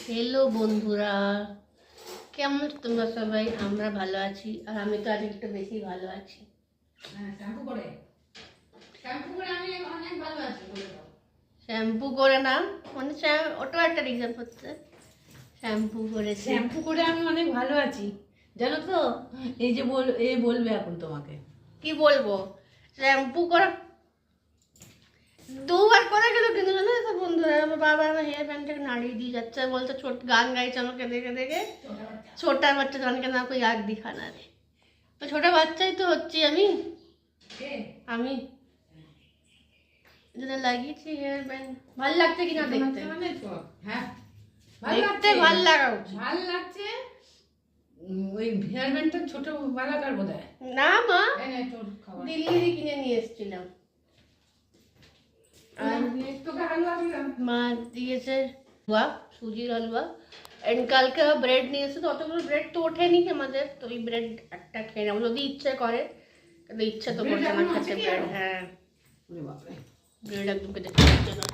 Hello বন্ধুরা, কেমন তোমরা সবাই? আমরা ভালো আছি, আর আমি তো আজ একটু বেশি ভালো আছি। শ্যাম্পু করে না, মানে ওটাও একটা রিজন হচ্ছে। শ্যাম্পু করেছি, শ্যাম্পু করে আমি অনেক ভালো আছি, জানো তো। এই যে বলবে এখন তোমাকে কি বলবো, শ্যাম্পু করে দুবার করে গেল, কিন্তু জানো তো বন্ধুরা, আমার বাবা আমার হেয়ার ব্যান্ডটাকে নাড়িয়ে দিয়ে যাচ্ছে, বলতে ছোট গান গাইছে আমাকে দেখে দেখে। ছোটা বাচ্চা জানকে না কোई याद दिखाना रे, তো ছোট বাচ্চাই তো হচ্ছি আমি যেটা লাগিয়েছি হেয়ার ব্যান্ড। ভাল লাগছে কিনা দেখতে? হ্যাঁ, দেখতে ভাল লাগা উচিত। ভালো লাগছে। ওই হেয়ার ব্যান্ডটা ছোট বালাকার বোধ হয় না মা, তোর খাবার দিল্লি কিনে নিয়ে এসেছিলাম। আর তোকে হালুয়া দিলাম। মা দিয়েছে হালুয়া, সুজির হালুয়া। এন্ড কালকে ব্রেড নিয়ে এসে, তো অতগুলো ব্রেড তো ওঠেনি আমাদের, তো ওই ব্রেড একটা খেয়ে নেবো যদি ইচ্ছে করে, কিন্তু ইচ্ছে তো করছে না খেতে ব্রেড। হ্যাঁ, ব্রেড একদম খেতে ইচ্ছে না।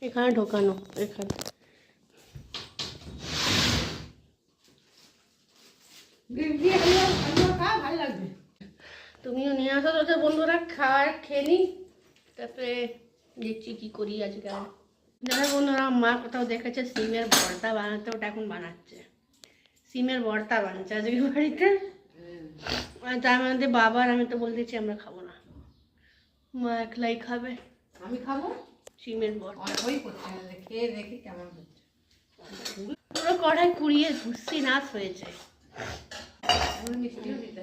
এখানে ঢোকানো, এখানে ভালো লাগবে। তুমিও নিয়ে আসো তোদের বন্ধুরা, খাওয়ার খেয়ে নি, তারপরে দেখছি কি করি আজকে। আর যারা বন্ধুরা, মা কোথাও দেখেছে সিমের ভর্তা বানাতে, ওটা এখন বানাচ্ছে। সিমের ভর্তা বানাচ্ছে আজকে বাড়িতে। আর তার মধ্যে বাবার আমি তো বলে দিচ্ছি আমরা খাবো না, মা একলাই খাবে। আমি খাবো সিমের ভর্তা। ওই করতে খেয়ে দেখি কেমন হচ্ছে। পুরো কড়াই পুড়িয়ে ভুসি নাশ হয়েছে। মিষ্টিও দিতে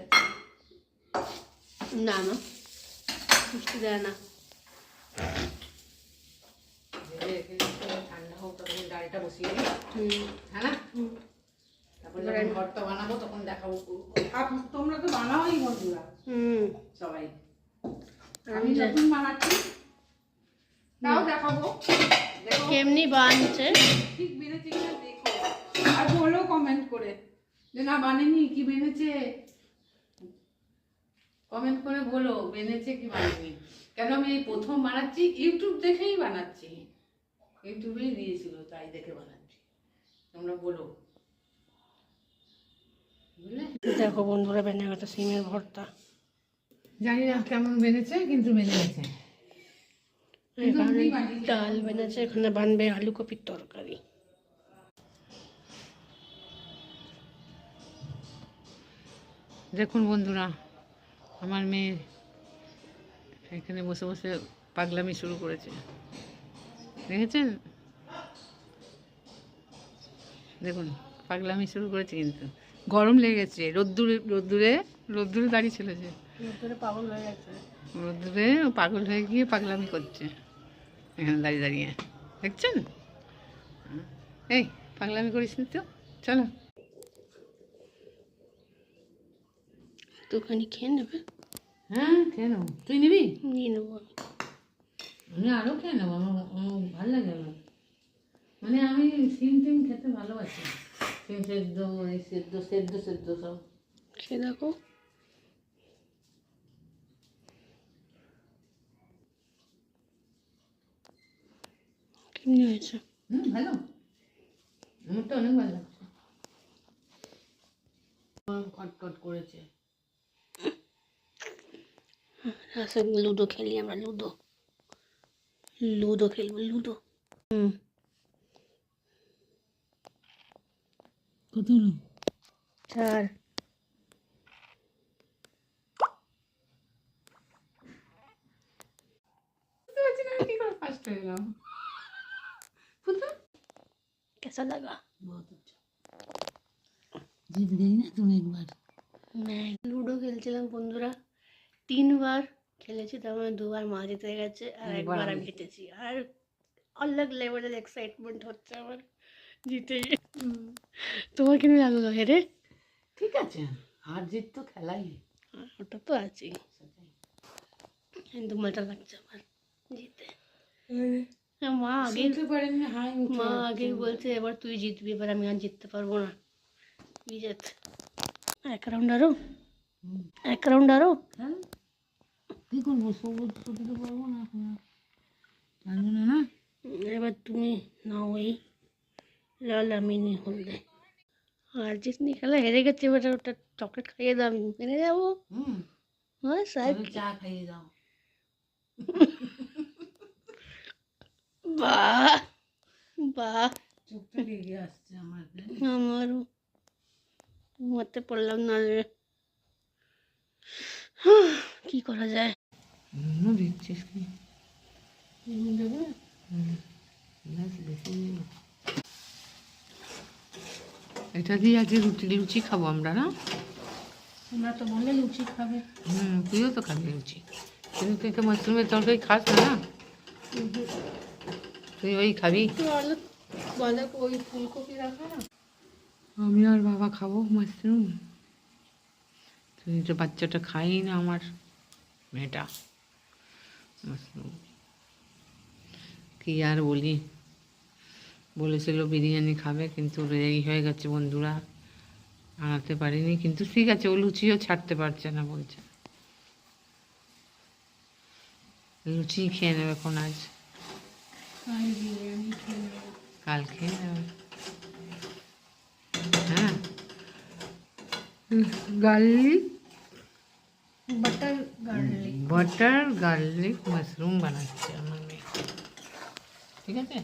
না মা, মিষ্টি দেয় না। ঠান্ডা হোক, তখন ডালটা বসিয়ে দিই, হ্যাঁ না? তারপরে যখন ভর্তা বানাবো তখন দেখাবো। তোমরা তো বানাওই বন্ধুরা সবাই, আমি যখন বানাচ্ছি তাও দেখাবো। কেমনি বানছে, ঠিক বেড়েছে কিনা দেখো, আর বলো কমেন্ট করে যে না বানেনি কি বেনেছে। কমেন্ট করে বলো বেনেছে কি বানেনি। কেন আমি এই প্রথম বানাচ্ছি, ইউটিউব দেখেই বানাচ্ছি, ইউটিউবেই দিয়েছিল তাই দেখে বানাচ্ছি। তোমরা বলো, বুঝলে? দেখো বন্ধুরা, বেনে গেছে সিমের ভর্তা। জানি না কেমন বেনেছে, কিন্তু বেনে গেছে। এখানে ডাল বেনেছে, এখানে বানবে আলু কপির তরকারি। দেখুন বন্ধুরা, আমার মেয়ে এখানে বসে বসে পাগলামি শুরু করেছে, দেখেছেন? দেখুন পাগলামি শুরু করেছে, কিন্তু গরম লেগেছে। রোদ্দুরে দাঁড়িয়ে ছিল যে, পাগল হয়ে গেছে, রোদ্দুরে পাগল হয়ে গিয়ে পাগলামি করছে এখানে দাঁড়িয়ে দাঁড়িয়ে, দেখছেন? এই পাগলামি করিস নি তো, চলো। একটুখানি খেয়ে নেবে? হ্যাঁ খেয়ে নেবো, তুই নিবি? নিয়ে নেবো আমি আরও খেয়ে নেবো, আমার ভালো লাগে। আমার মানে আমি সিম টিম খেতে ভালোবাসি, সিম সেদ্ধ, এই সেদ্ধ সেদ্ধ সেদ্ধ সব। সে দেখো কেমনি হয়েছে। ভালো, আমার তো অনেক ভালো লাগছে। কটকট করেছে। আচ্ছা, লুডো খেলি আমরা, লুডো খেলবো, লুডো। কত 4। ফার্স্ট হয়ে গেলাম। कैसा लगा? बहुत अच्छा, जीत गई ना तुम एक बार। লুডো খেলছিলাম বন্ধুরা, 3বার খেলেছি, তার মানে 2বার মা জিতে গেছে আর একবার আমি জিতেছি। আর अलग লেভেলের এক্সাইটমেন্ট হচ্ছে আমার জিতে। তোমার কেমন লাগলো হেরে? ঠিক আছে, হার জিত তো খেলাই, ওটা তো আছেই, কিন্তু মজা লাগছে আমার জিতে। মা আগেই বলছে এবার তুই জিতবি, এবার আমি আর জিততে পারবো না। বিজেত এক রাউন্ড আরো কি করবো, সবুজ তো দিতে পারবো না এখন, পারবো না। না এবার তুমি নাও এই লাল আমি নি হলদে। আর জিতনি খেলা হেরে গেছে, এবার ওটা চকলেট খাইয়ে দাও, আমি হেরে যাবো। হ্যাঁ সাহেব, চা খাইয়ে দাও। বাহ বাহ, চোখটা লেগে আসছে আমার। আমারও ঘুমাতে পারলাম না রে। কি করা যায়? দিচ্ছিস কি? এটা দিয়ে আজকে লুচি খাবো আমরা, না? তোমরা তো বললে লুচি খাবে। তুইও তো খাবি লুচি, কিন্তু তুই তো মাশরুমের তরকারি খাস না, না? তুই ওই খাবি। ওই ফুলকপি রাখা না, আমি আর বাবা খাবো মাশরুম। তুই তো বাচ্চাটা খাই না, আমার মেয়েটা মাশরুম। কি আর বলি, বলেছিল বিরিয়ানি খাবে, কিন্তু রেডি হয়ে গেছে বন্ধুরা, আনাতে পারিনি। কিন্তু ঠিক আছে, ও লুচিও ছাড়তে পারছে না, বলছে লুচি খেয়ে নেবে এখন, আজ বিরিয়ানি খেয়ে নেবো। কাল খেয়ে নেবে। হ্যাঁ, গার্লিক বাটার গার্লিক মাশরুম বানাচ্ছে আমার মেয়ে, ঠিক আছে?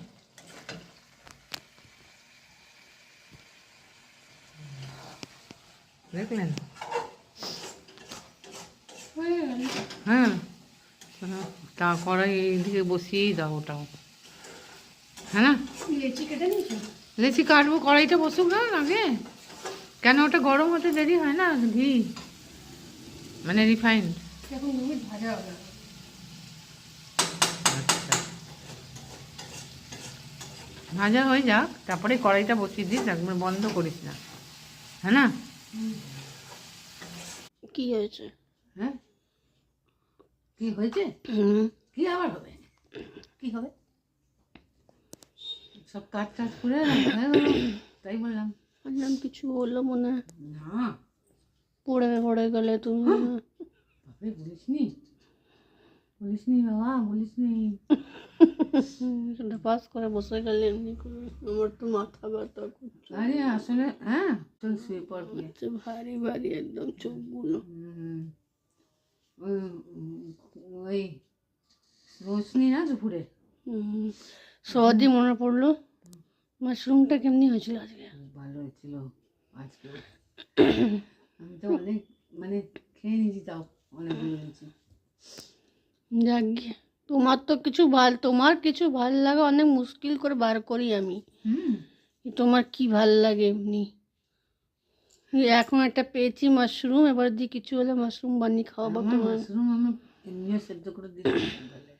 দেখলেন? হ্যাঁ, তা কড়াই এইদিকে বসিয়েই দাও ওটাও, হ্যাঁ না? লেচি কেটে নিয়েছো? লেচি কাটবো, কড়াইটা বসুক না আগে। কেন, ওটা গরম হতে দেরি হয় না? ঘি মানে রিফাইন্ড। এখন ভাজা হবে। আচ্ছা, ভাজা হয়ে যাক, তারপরে কড়াইটা বসিয়ে দিস, একবার বন্ধ করিস না, হ্যাঁ না? কি হয়েছে? হ্যাঁ, কি হয়েছে? কি আবার হবে? কি হবে? সব কাজ টাজ করে তাই বললাম। বললাম কিছু বললো মনে হয়, না, পড়ে গেলে তুমি। বাপরে, বলিসনি বাবা, বলিসনি। পাস করে বসে গেলে এমনি করে, আমার তো মাথা ব্যথা করছে। আরে আসলে হ্যাঁ, চল শুয়ে পড়। ভারী ভারী একদম চোখগুলো। ওই রোশনি না দুপুরে সহজে মনে পড়লো মাশরুমটা কেমনি হয়েছিল আজকে। ভালো হয়েছিল আজকে। আমি তো অনেক মানে খেয়ে নিয়েছি, তাও অনেক নিয়েছি। যাক গিয়ে, তোমার কিছু ভাল লাগে অনেক মুশকিল করে বার করি আমি। তোমার কি ভাল লাগে এমনি? এখন একটা পেয়েছি মাশরুম, এবার দিয়ে কিছু হলে মাশরুম বানিয়ে খাওয়াবো তোমার। মাশরুম আমি এমনিও সেদ্ধ করে দিতে ভালো লাগে,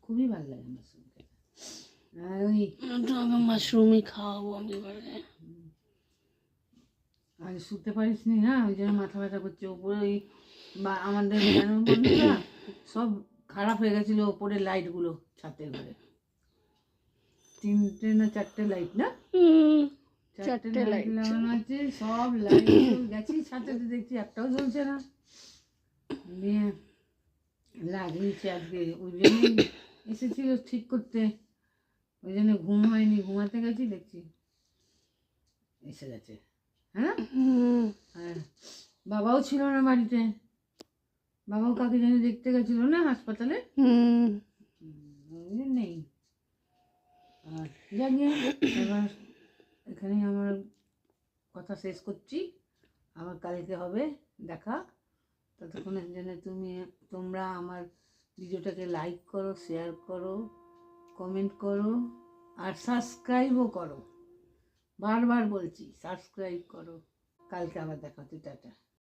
খুবই ভালো লাগে মাশরুম খেতে। আর ওই আমার মাশরুমই খাওয়াবো আমি এবারে। আর শুতে পারিস নি না, ওই জন্য মাথা ব্যথা করছে। ওপরে ওই আমাদের বন্ধুরা সব খারাপ হয়ে গেছিলো, ওপরে লাইটগুলো ছাতে ঘরে 3টে না 4টে লাইট, না 4টে লাইট লাগানো আছে, সব লাইট গেছি ছাতে, দেখছি একটাও জ্বলছে না। দিয়ে লাগিয়েছে আজকে, ওই জন্যই এসেছিল ঠিক করতে, ওই জন্য ঘুম হয়নি, ঘুমাতে গেছি দেখছি এসে গেছে। হ্যাঁ, আর বাবাও ছিল না বাড়িতে, বাবাও কাকে যেন দেখতে গেছিল না হাসপাতালে, নেই। আর জানিয়ে এবার এখানেই আমার কথা শেষ করছি, আবার কালকে হবে দেখা। ততক্ষণের জন্য তোমরা আমার ভিডিওটাকে লাইক করো, শেয়ার করো, কমেন্ট করো, আর সাবস্ক্রাইবও করো। বারবার বলছি, সাবস্ক্রাইব করো। কালকে আবার দেখা হচ্ছে, টাটা।